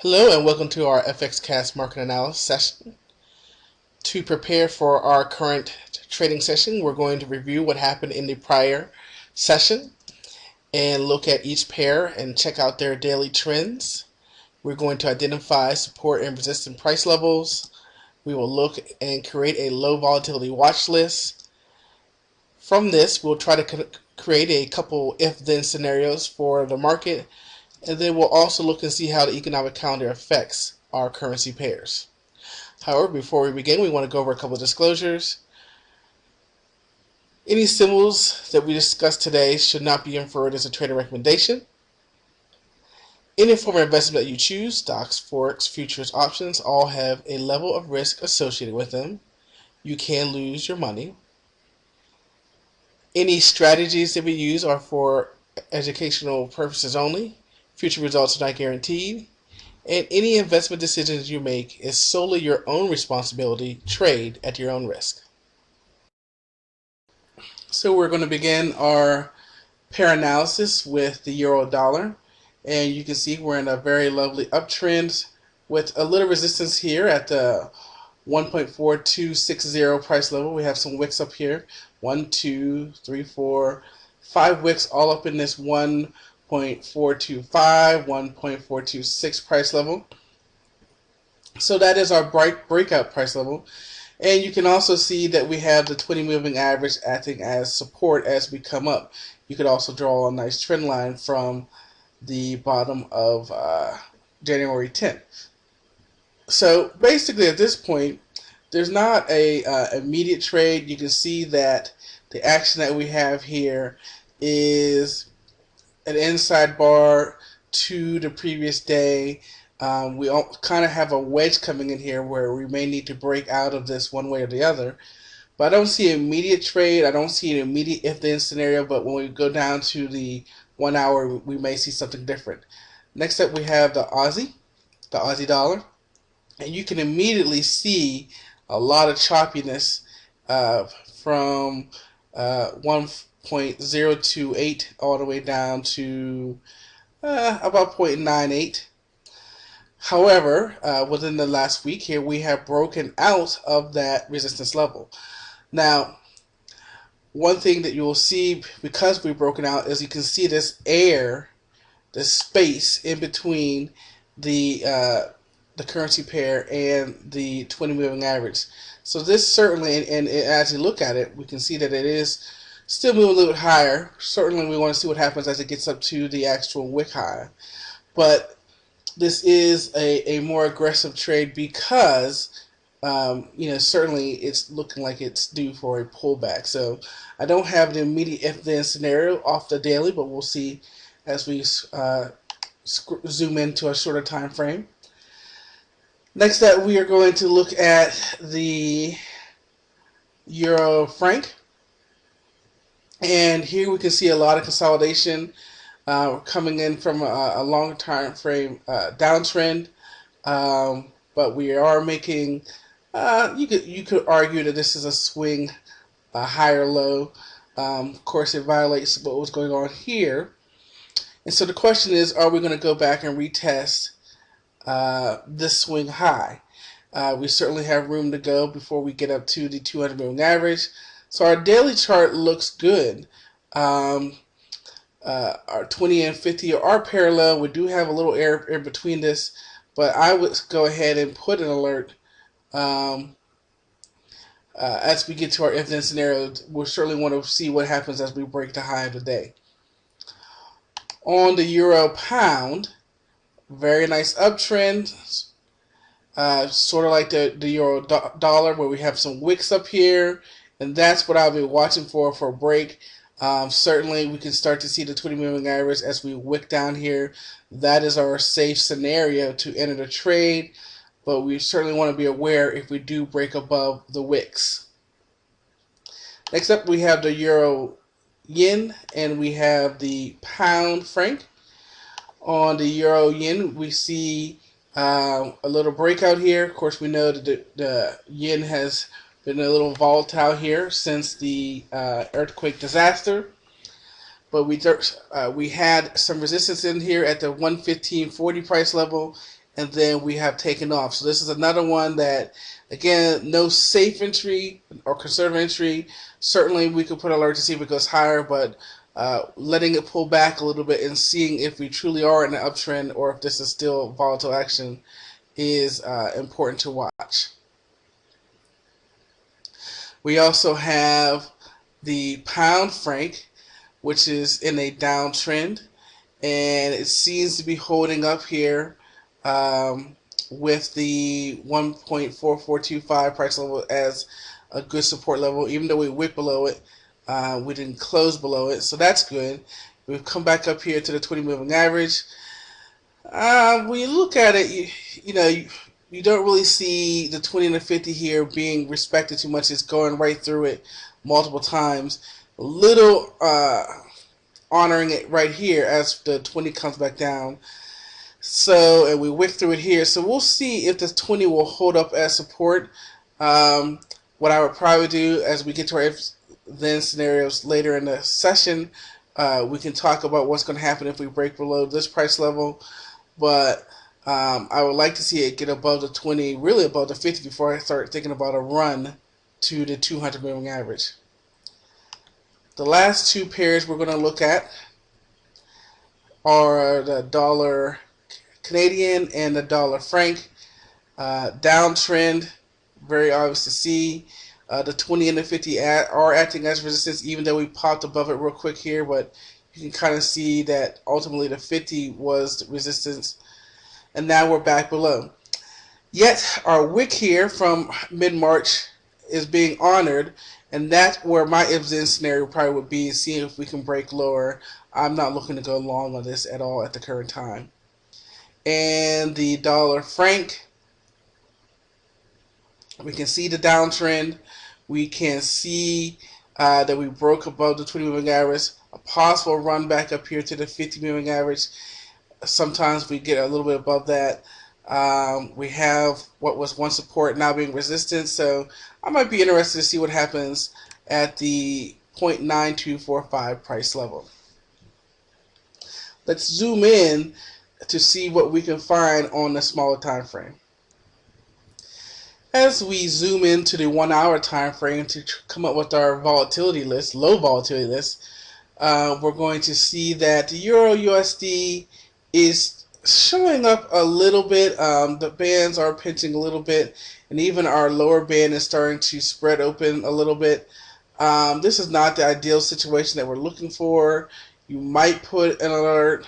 Hello and welcome to our FXcast market analysis session. To prepare for our current trading session, we're going to review what happened in the prior session and look at each pair and check out their daily trends. We're going to identify support and resistance price levels. We will look and create a low volatility watch list. From this, we'll try to create a couple if-then scenarios for the market, and then we'll also look and see how the economic calendar affects our currency pairs. However, before we begin, we want to go over a couple of disclosures. Any symbols that we discuss today should not be inferred as a trading recommendation. Any form of investment that you choose, stocks, forex, futures, options, all have a level of risk associated with them. You can lose your money. Any strategies that we use are for educational purposes only. Future results are not guaranteed, and any investment decisions you make is solely your own responsibility. Trade at your own risk. So we're going to begin our pair analysis with the euro dollar, and you can see we're in a very lovely uptrend with a little resistance here at the 1.4260 price level. We have some wicks up here, 1, 2, 3, 4, 5 wicks all up in this 1.425, 1.426 price level. So that is our breakout price level. And you can also see that we have the 20 moving average acting as support as we come up. You could also draw a nice trend line from the bottom of January 10th. So basically at this point, there's not a immediate trade. You can see that the action that we have here is an inside bar to the previous day. We kind of have a wedge coming in here where we may need to break out of this one way or the other. But I don't see an immediate trade. I don't see an immediate if-then scenario. But when we go down to the 1 hour, we may see something different. Next up, we have the Aussie dollar. And you can immediately see a lot of choppiness from 1.028 all the way down to about 0.98. However, within the last week here, we have broken out of that resistance level. Now, one thing that you will see because we've broken out is you can see this space in between the currency pair and the 20 moving average. So this certainly, and as you look at it, we can see that it is still moving a little bit higher. Certainly we want to see what happens as it gets up to the actual wick high. But this is a more aggressive trade because certainly it's looking like it's due for a pullback. So I don't have the immediate if-then scenario off the daily, but we'll see as we zoom into a shorter time frame. Next up, we are going to look at the Euro franc. And here we can see a lot of consolidation coming in from a long time frame downtrend. But we are making, you could argue that this is a swing, a higher low. Of course, it violates what was going on here. And so the question is, are we going to go back and retest this swing high? We certainly have room to go before we get up to the 200 moving average. So our daily chart looks good. Our 20 and 50 are parallel. We do have a little air in between this, but I would go ahead and put an alert as we get to our if-then scenario. We'll certainly want to see what happens as we break the high of the day. On the euro pound, very nice uptrend, sort of like the euro dollar, where we have some wicks up here, and that's what I'll be watching for a break. Certainly we can start to see the 20 moving average as we wick down here. That is our safe scenario to enter the trade, but we certainly want to be aware if we do break above the wicks. Next up, we have the euro yen and we have the pound franc. On the euro yen, we see a little breakout here. Of course, we know that the yen has been a little volatile here since the earthquake disaster. But we had some resistance in here at the 115.40 price level, and then we have taken off. So this is another one that, again, no safe entry or conservative entry. Certainly we could put an alert to see if it goes higher, but letting it pull back a little bit and seeing if we truly are in an uptrend or if this is still volatile action is important to watch. We also have the pound franc, which is in a downtrend, and it seems to be holding up here with the 1.4425 price level as a good support level. Even though we wick below it, we didn't close below it, so that's good. We've come back up here to the 20 moving average. When you look at it, you don't really see the 20 and the 50 here being respected too much. It's going right through it multiple times. A little honoring it right here as the 20 comes back down. So, and we wick through it here. So we'll see if this 20 will hold up as support. What I would probably do as we get to our if then scenarios later in the session, we can talk about what's going to happen if we break below this price level. But I would like to see it get above the 20, really above the 50 before I start thinking about a run to the 200 moving average. The last two pairs we're going to look at are the dollar Canadian and the dollar franc. Downtrend, very obvious to see. The 20 and the 50 are acting as resistance, even though we popped above it real quick here, but you can kind of see that ultimately the 50 was resistance, and now we're back below. Yet our wick here from mid-March is being honored, and that's where my if-then scenario probably would be, seeing if we can break lower. I'm not looking to go long on this at all at the current time. And the dollar franc, we can see the downtrend. We can see that we broke above the 20 moving average. A possible run back up here to the 50 moving average. Sometimes we get a little bit above that. We have what was one support now being resistance. So I might be interested to see what happens at the 0.9245 price level. Let's zoom in to see what we can find on the smaller time frame. As we zoom into the 1 hour time frame to come up with our volatility list, low volatility list, we're going to see that the Euro USD is showing up a little bit. The bands are pinching a little bit, and even our lower band is starting to spread open a little bit. This is not the ideal situation that we're looking for. You might put an alert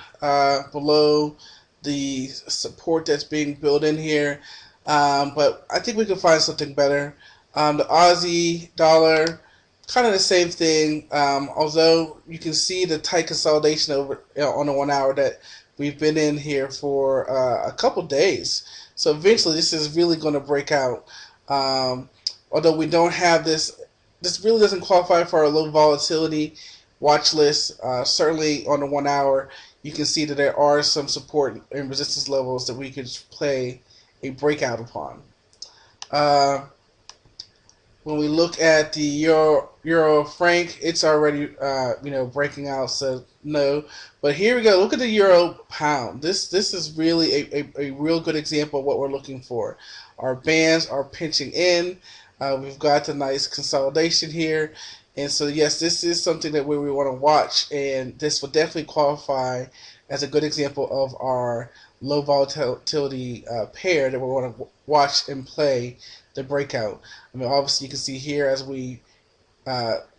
below the support that's being built in here. But I think we can find something better. The Aussie dollar, kind of the same thing. Although you can see the tight consolidation over on the 1 hour that we've been in here for a couple days. So eventually, this is really going to break out. Although we don't have this really doesn't qualify for a low volatility watch list. Certainly on the 1 hour, you can see that there are some support and resistance levels that we could play a breakout upon. When we look at the euro franc, it's already breaking out, so no. But here we go. Look at the euro pound. This is really a real good example of what we're looking for. Our bands are pinching in. We've got the nice consolidation here, and so yes, this is something that we want to watch, and this will definitely qualify as a good example of our low volatility pair that we want to watch and play the breakout. I mean, obviously you can see here as we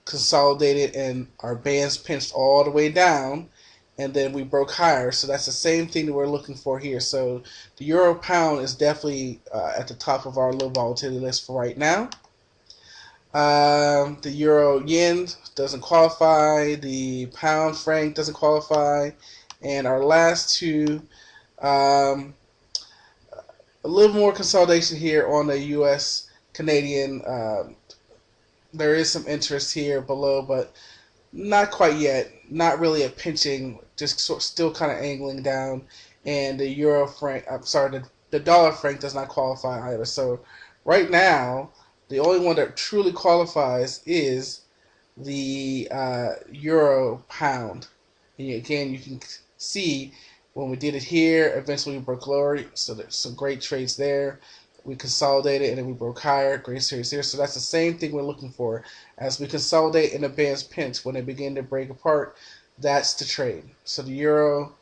consolidated and our bands pinched all the way down, and then we broke higher. So that's the same thing that we're looking for here. So the euro pound is definitely at the top of our low volatility list for right now. The euro yen doesn't qualify. The pound franc doesn't qualify. And our last two, a little more consolidation here on the U.S. Canadian. There is some interest here below, but not quite yet. Not really a pinching, just still kind of angling down. And the euro franc, the dollar franc does not qualify either. So right now, the only one that truly qualifies is the euro pound. And again, you can see When we did it here, eventually we broke lower, so there's some great trades there. We consolidated and then we broke higher, great series here. So that's the same thing we're looking for. As we consolidate in a band's pinch, when they begin to break apart, that's the trade. So the euro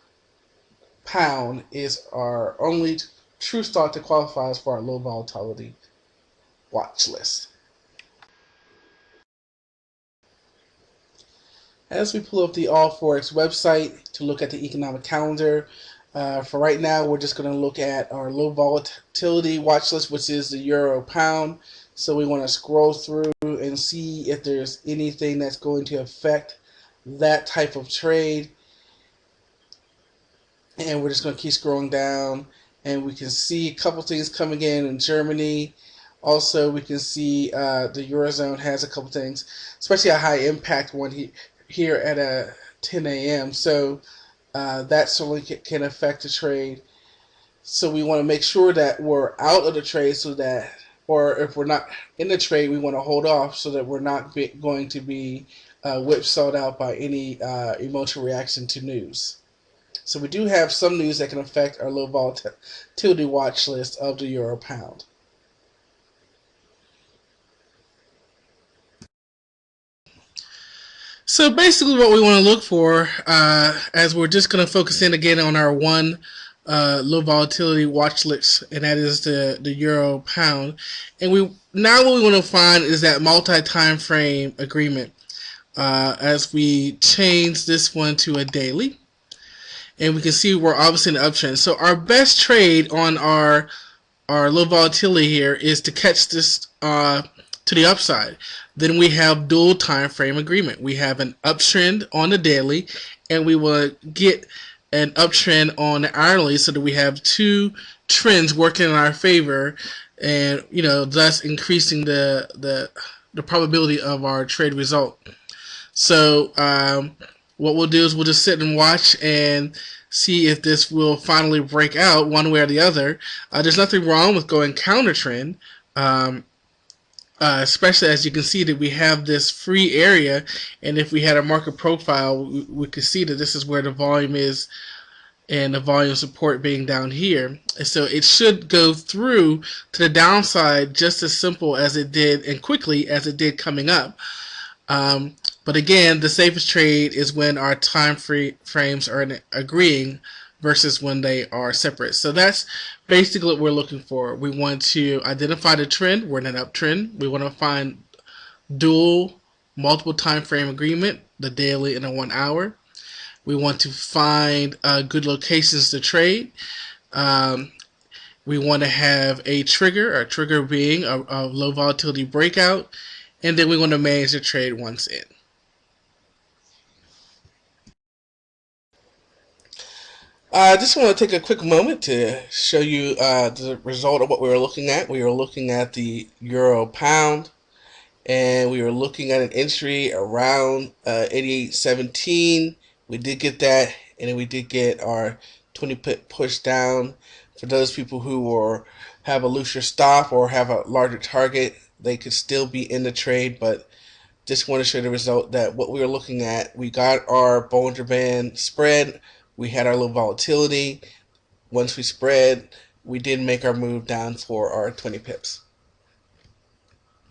pound is our only true stock that qualifies for our low volatility watch list. As we pull up the All Forex website to look at the economic calendar, for right now, we're just going to look at our low volatility watch list, which is the euro pound. So we want to scroll through and see if there's anything that's going to affect that type of trade. And we're just going to keep scrolling down, and we can see a couple things coming in Germany. Also, we can see the Eurozone has a couple things, especially a high impact one here at 10 a.m. So that certainly can affect the trade. So we want to make sure that we're out of the trade, so that, or if we're not in the trade, we want to hold off so that we're not going to be whipsawed out by any emotional reaction to news. So we do have some news that can affect our low volatility watch list of the euro pound. So basically what we want to look for, as we're just going to focus in again on our one low volatility watch list, and that is the euro pound. And what we want to find is that multi-time frame agreement. As we change this one to a daily, and we can see we're obviously in the uptrend. So our best trade on our low volatility here is to catch this to the upside. Then we have dual time frame agreement. We have an uptrend on the daily, and we will get an uptrend on the hourly, so that we have two trends working in our favor, and thus increasing the probability of our trade result. So what we'll do is we'll just sit and watch and see if this will finally break out one way or the other. There's nothing wrong with going counter trend, especially as you can see that we have this free area, and if we had a market profile, we could see that this is where the volume is, and the volume support being down here. And so it should go through to the downside just as simple as it did, and quickly as it did coming up. But again, the safest trade is when our time frames are agreeing versus when they are separate. So that's basically what we're looking for. We want to identify the trend. We're in an uptrend. We want to find dual multiple time frame agreement, the daily and the 1 hour. We want to find good locations to trade. We want to have a trigger being a low volatility breakout, and then we want to manage the trade once in. I just want to take a quick moment to show you the result of what we were looking at. We were looking at the euro pound, and we were looking at an entry around 88.17. We did get that, and then we did get our 20-pip push down. For those people who have a looser stop or have a larger target, they could still be in the trade, but just want to show the result that what we were looking at, we got our Bollinger Band spread, we had our low volatility. Once we spread, we did make our move down for our 20 pips.